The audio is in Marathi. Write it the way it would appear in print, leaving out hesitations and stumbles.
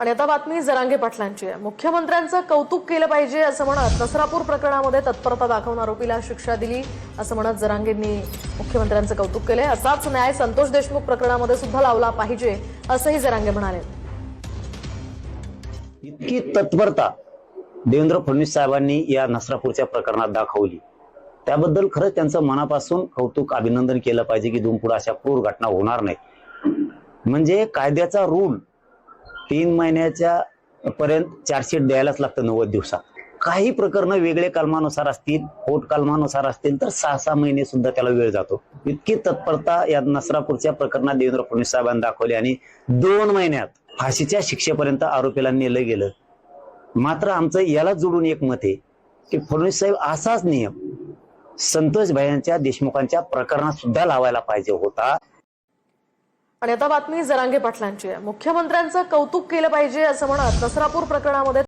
आणि आता बातमी जरांगे पाटलांची आहे। मुख्यमंत्र्यांचं कौतुक केलं पाहिजे असं म्हणत नसरापूर प्रकरणामध्ये तत्परता दाखवून आरोपीला शिक्षा दिली असं म्हणत जरांगेंनी मुख्यमंत्र्यांचं कौतुक केले। असाच न्याय संतोष देशमुख प्रकरणामध्ये सुद्धा लावला पाहिजे असंही जरांगे म्हणाले। इतकी तत्परता देवेंद्र फडणवीस साहेबांनी या नसरापूरच्या प्रकरणात दाखवली, त्याबद्दल खरंच त्यांचं मनापासून कौतुक अभिनंदन केलं पाहिजे की इथून पुढे अशा क्रूर घटना होणार नाहीत। म्हणजे कायद्याचा रूल 3 महिन्याच्या पर्यंत चार्जशीट द्यायलाच लागतं 90 दिवसात। काही प्रकरण वेगळे कलमानुसार असतील, पोट कलमानुसार असतील तर 6-6 महिने सुद्धा त्याला वेळ जातो। इतकी तत्परता या नसरापूरच्या प्रकरणात देवेंद्र फडणवीस साहेबांनी दाखवली आणि 2 महिन्यात फाशीच्या शिक्षेपर्यंत आरोपीला नेलं गेलं। मात्र आमचं याला जोडून एक मत आहे की फडणवीस साहेब असाच नियम संतोष भाईंच्या देशमुखांच्या प्रकरणात सुद्धा लावायला पाहिजे होता। आणि आता बातमी जरांगे पाटलांची आहे। मुख्यमंत्र्यांचं कौतुक केलं पाहिजे असं म्हणत नसरापूर प्रकरणामध्ये